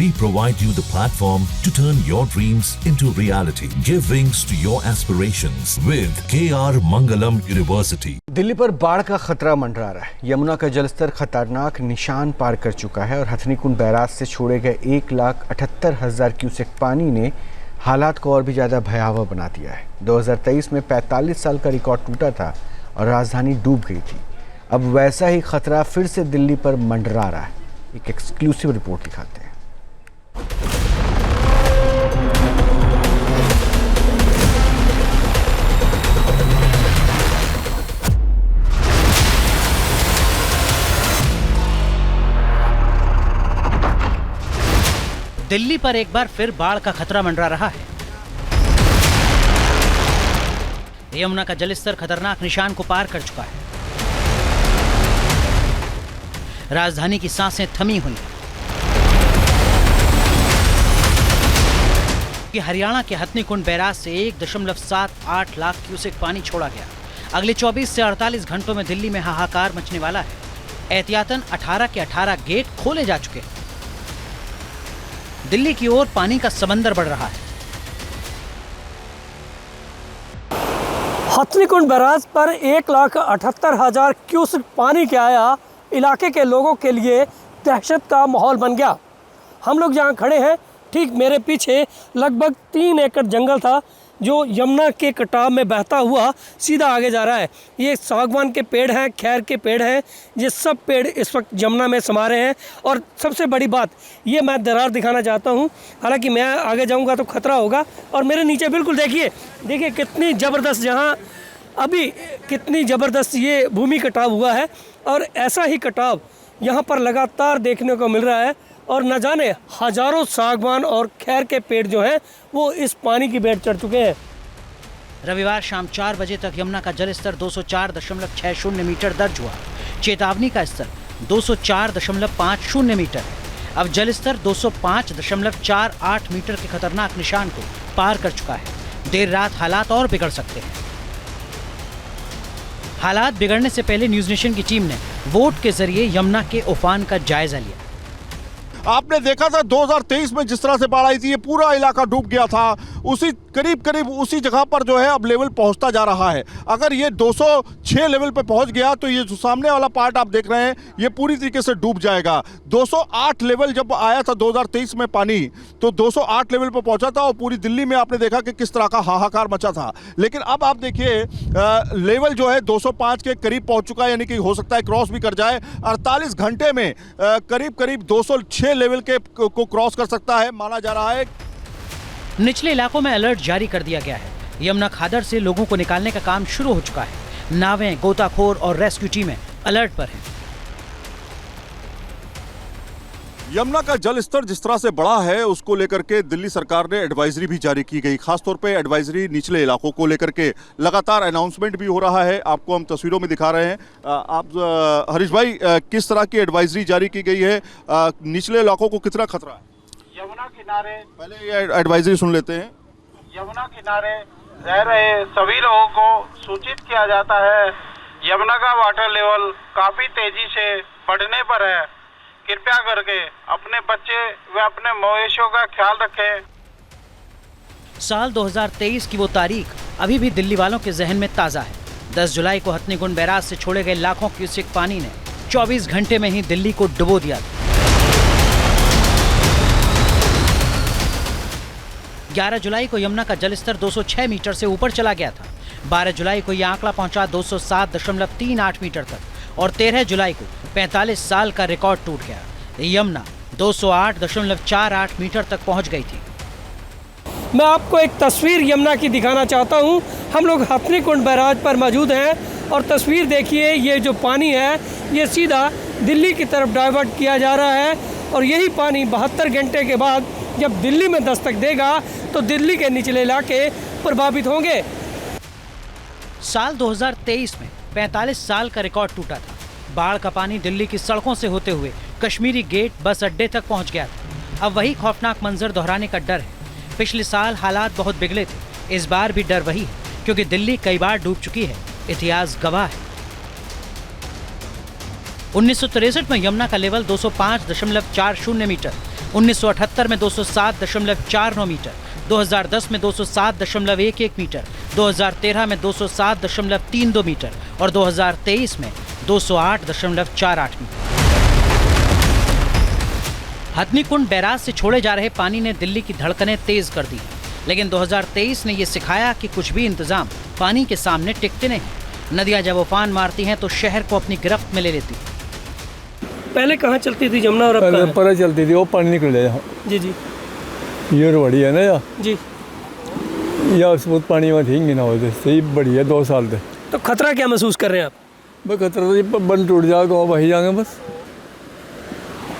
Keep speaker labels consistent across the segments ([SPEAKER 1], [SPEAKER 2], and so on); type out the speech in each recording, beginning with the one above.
[SPEAKER 1] We provide you the platform to turn your dreams into reality. Give wings to your aspirations with KR Mangalam University.
[SPEAKER 2] Delhi पर बाढ़ का खतरा मंडरा रहा है। यमुना का जलस्तर खतरनाक निशान पार कर चुका है और हथनीकुंड बैराज से छोड़े गए 1,78,000 क्यूसेक पानी ने हालात को और भी ज़्यादा भयावह बना दिया है। 2023 में 45 साल का रिकॉर्ड टूटा था और राजधानी डूब गई थी। अब वैसा ही खतरा फिर से दिल्ली पर मंडरा रहा है। एक एक्सक्लूसिव रिपोर्ट दिखाते हैं।
[SPEAKER 3] दिल्ली पर एक बार फिर बाढ़ का खतरा मंडरा रहा है। यमुना का जलस्तर खतरनाक निशान को पार कर चुका है। राजधानी की सांसें थमी हुई हैं। कि हरियाणा के हथनीकुंड बैराज से 1.78 लाख क्यूसेक पानी छोड़ा गया। अगले 24 से 48 घंटों में दिल्ली में हाहाकार मचने वाला है। एहतियातन 18 के 18 गेट खोले जा चुके हैं। दिल्ली की ओर पानी का समंदर बढ़ रहा है।
[SPEAKER 4] हथनीकुंड बैराज पर 1,78,000 क्यूसेक पानी के आया इलाके के लोगों के लिए दहशत का माहौल बन गया। हम लोग जहाँ खड़े हैं ठीक मेरे पीछे लगभग 3 एकड़ जंगल था जो यमुना के कटाव में बहता हुआ सीधा आगे जा रहा है। ये सागवान के पेड़ हैं, खैर के पेड़ हैं, ये सब पेड़ इस वक्त यमुना में समा रहे हैं। और सबसे बड़ी बात ये मैं दरार दिखाना चाहता हूँ। हालांकि मैं आगे जाऊँगा तो खतरा होगा। और मेरे नीचे बिल्कुल देखिए कितनी ज़बरदस्त, यहाँ अभी कितनी ज़बरदस्त ये भूमि कटाव हुआ है। और ऐसा ही कटाव यहाँ पर लगातार देखने को मिल रहा है। और न जाने हजारों सागवान और खैर के पेड़ जो हैं वो इस पानी की भेंट चढ़ चुके हैं।
[SPEAKER 3] रविवार शाम 4 बजे तक यमुना का जलस्तर 204.60 मीटर दर्ज हुआ। चेतावनी का स्तर 204.50 मीटर है। अब जलस्तर 205.48 मीटर के खतरनाक निशान को पार कर चुका है। देर रात हालात और बिगड़ सकते हैं। हालात बिगड़ने से पहले न्यूज नेशन की टीम ने वोट के जरिए यमुना के उफान का जायजा लिया।
[SPEAKER 5] आपने देखा था 2023 में जिस तरह से बाढ़ आई थी, ये पूरा इलाका डूब गया था। उसी करीब उसी जगह पर जो है अब लेवल पहुंचता जा रहा है। अगर ये 206 लेवल पे पहुंच गया तो ये जो सामने वाला पार्ट आप देख रहे हैं ये पूरी तरीके से डूब जाएगा। 208 लेवल जब आया था 2023 में पानी, तो 208 लेवल पे पहुंचा था और पूरी दिल्ली में आपने देखा कि किस तरह का हाहाकार मचा था। लेकिन अब आप देखिए लेवल जो है 205 के करीब पहुंच चुका है, यानी कि हो सकता है क्रॉस भी कर जाए। 48 घंटे में करीब 206 लेवल को क्रॉस कर सकता है, माना जा रहा है।
[SPEAKER 3] निचले इलाकों में अलर्ट जारी कर दिया गया है। यमुना खादर से लोगों को निकालने का काम शुरू हो चुका है। नावें, गोताखोर और रेस्क्यू टीमें अलर्ट पर हैं।
[SPEAKER 5] यमुना का जल स्तर जिस तरह से बढ़ा है उसको लेकर के दिल्ली सरकार ने एडवाइजरी भी जारी की गई। खासतौर पे एडवाइजरी निचले इलाकों को लेकर के लगातार अनाउंसमेंट भी हो रहा है। आपको हम तस्वीरों में दिखा रहे हैं। आप हरीश भाई, किस तरह की एडवाइजरी जारी की गई है? निचले इलाकों को कितना खतरा है?
[SPEAKER 6] यमुना किनारे,
[SPEAKER 5] पहले ये एडवाइजरी सुन लेते हैं।
[SPEAKER 6] यमुना किनारे रह रहे सभी लोगों को सूचित किया जाता है यमुना का वाटर लेवल काफी तेजी से बढ़ने पर है। कृपया करके अपने बच्चे व अपने मवेशियों का ख्याल रखें।
[SPEAKER 3] साल 2023 की वो तारीख अभी भी दिल्ली वालों के जहन में ताजा है। 10 जुलाई को हथनीकुंड बैराज से छोड़े गए लाखों क्यूसेक पानी ने 24 घंटे में ही दिल्ली को डुबो दिया था। 11 जुलाई को यमुना का जलस्तर 206 मीटर से ऊपर चला गया था। 12 जुलाई को यह आंकड़ा पहुंचा 207.38 मीटर तक और 13 जुलाई को 45 साल का रिकॉर्ड टूट गया। यमुना 208.48 मीटर तक पहुंच गई थी।
[SPEAKER 4] मैं आपको एक तस्वीर यमुना की दिखाना चाहता हूं। हम लोग हथनीकुंड बैराज पर मौजूद हैं और तस्वीर देखिए, ये जो पानी है ये सीधा दिल्ली की तरफ डाइवर्ट किया जा रहा है। और यही पानी 72 घंटे के बाद जब दिल्ली में दस्तक देगा तो दिल्ली के निचले इलाके प्रभावित होंगे।
[SPEAKER 3] साल 2023 में 45 साल का रिकॉर्ड टूटा था। बाढ़ का पानी दिल्ली की सड़कों से होते हुए कश्मीरी गेट बस अड्डे तक पहुंच गया था। अब वही खौफनाक मंजर दोहराने का डर है। पिछले साल हालात बहुत बिगड़े थे, इस बार भी डर वही है क्योंकि दिल्ली कई बार डूब चुकी है। इतिहास गवाह है। 1963 में यमुना का लेवल 205.40 मीटर, 1978 में 207.49 मीटर, 2010 में 207.11 मीटर, 2013 में 207.32 मीटर और 2023 में 208.48 मीटर। हथनीकुंड बैराज से छोड़े जा रहे पानी ने दिल्ली की धड़कनें तेज कर दी, लेकिन 2023 ने यह सिखाया कि कुछ भी इंतजाम पानी के सामने टिकते नहीं। नदियां जब उफान मारती हैं तो शहर को अपनी गिरफ्त में ले लेती।
[SPEAKER 4] पहले कहाँ चलती थी यमुना और अब कहाँ है?
[SPEAKER 7] पहले चलती थी, वो पानी निकल जाए।
[SPEAKER 4] जी जी
[SPEAKER 7] ये रोड़ी है ना या
[SPEAKER 4] जी,
[SPEAKER 7] या उसमें पानी में थी ना होते सही बढ़िया 2 साल थे।
[SPEAKER 4] तो खतरा क्या महसूस कर रहे हैं आप?
[SPEAKER 7] बस खतरा तो ये बंद टूट जाएगा गाँव वही जाएंगे बस।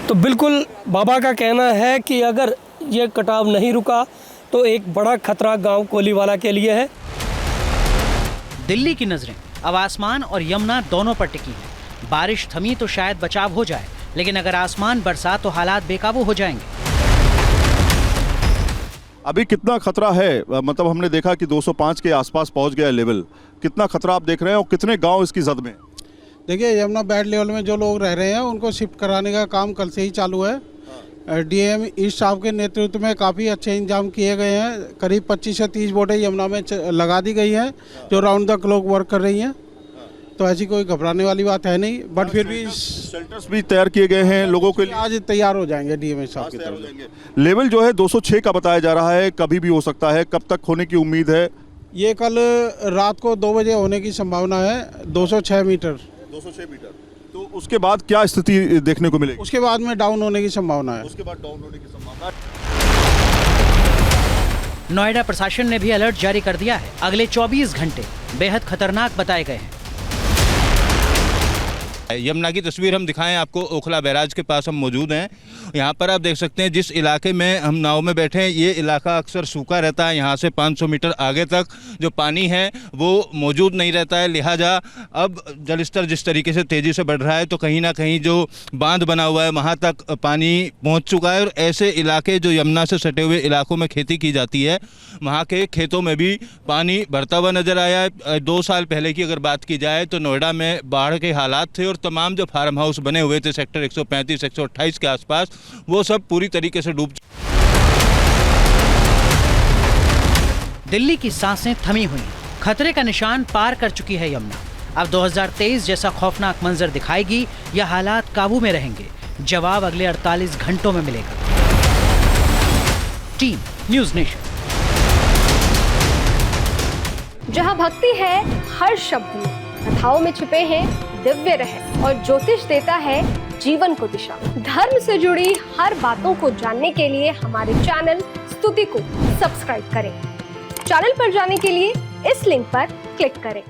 [SPEAKER 4] तो बिल्कुल बाबा का कहना है कि अगर ये कटाव नहीं रुका तो एक बड़ा खतरा गांव कोलीवाला के लिए है।
[SPEAKER 3] दिल्ली की नजरें अब आसमान और यमुना दोनों पर टिकी हैं। बारिश थमी तो शायद बचाव हो जाए, लेकिन अगर आसमान बरसा तो हालात बेकाबू हो जाएंगे।
[SPEAKER 5] अभी कितना खतरा है, मतलब हमने देखा कि 205 के आसपास पहुंच गया लेवल। कितना खतरा आप देख रहे हैं और कितने गांव इसकी जद में?
[SPEAKER 8] देखिए, यमुना बैड लेवल में जो लोग रह रहे हैं उनको शिफ्ट कराने का काम कल से ही चालू है। डीएम ईस्ट साहब के नेतृत्व में काफ़ी अच्छे इंतजाम किए गए हैं। करीब 25 से 30 बोटें यमुना में लगा दी गई हैं जो राउंड द क्लॉक वर्क कर रही हैं। तो ऐसी कोई घबराने वाली बात है नहीं, बट फिर भी
[SPEAKER 5] शेल्टर्स भी तैयार किए गए हैं लोगों के लिए।
[SPEAKER 8] आज तैयार हो जाएंगे डीएम साहब की तरफ।
[SPEAKER 5] लेवल जो है 206 का बताया जा रहा है, कभी भी हो सकता है। कब तक होने की उम्मीद है?
[SPEAKER 8] ये कल रात को 2 बजे होने की संभावना है। 206 मीटर।
[SPEAKER 5] 206 मीटर। तो उसके बाद क्या स्थिति देखने को मिलेगी?
[SPEAKER 8] उसके बाद में डाउन होने की संभावना है।
[SPEAKER 5] उसके बाद डाउन होने की संभावना।
[SPEAKER 3] नोएडा प्रशासन ने भी अलर्ट जारी कर दिया है। अगले 24 घंटे बेहद खतरनाक बताए गए हैं।
[SPEAKER 9] यमुना की तस्वीर हम दिखाएं आपको। ओखला बैराज के पास हम मौजूद हैं। यहाँ पर आप देख सकते हैं जिस इलाके में हम नाव में बैठे हैं, ये इलाका अक्सर सूखा रहता है। यहाँ से 500 मीटर आगे तक जो पानी है वो मौजूद नहीं रहता है। लिहाजा अब जलस्तर जिस तरीके से तेज़ी से बढ़ रहा है तो कहीं ना कहीं जो बांध बना हुआ है वहाँ तक पानी पहुँच चुका है। और ऐसे इलाके जो यमुना से सटे हुए इलाकों में खेती की जाती है, वहाँ के खेतों में भी पानी भरता हुआ नज़र आया है। 2 साल पहले की अगर बात की जाए तो नोएडा में बाढ़ के हालात थे और तमाम जो फार्म हाउस बने हुए थे सेक्टर 135, 128 के आसपास, वो सब पूरी तरीके से डूब।
[SPEAKER 3] दिल्ली की सांसें थमी हुई, खतरे का निशान पार कर चुकी है यमुना। अब 2023 जैसा खौफनाक मंजर दिखाएगी या हालात काबू में रहेंगे? जवाब अगले 48 घंटों में मिलेगा। Team news nation.
[SPEAKER 10] जहां भक्ति है हर शब्द में, कथाओं में छुपे हैं दिव्य रहस्य और ज्योतिष देता है जीवन को दिशा। धर्म से जुड़ी हर बातों को जानने के लिए हमारे चैनल स्तुति को सब्सक्राइब करें। चैनल पर जाने के लिए इस लिंक पर क्लिक करें।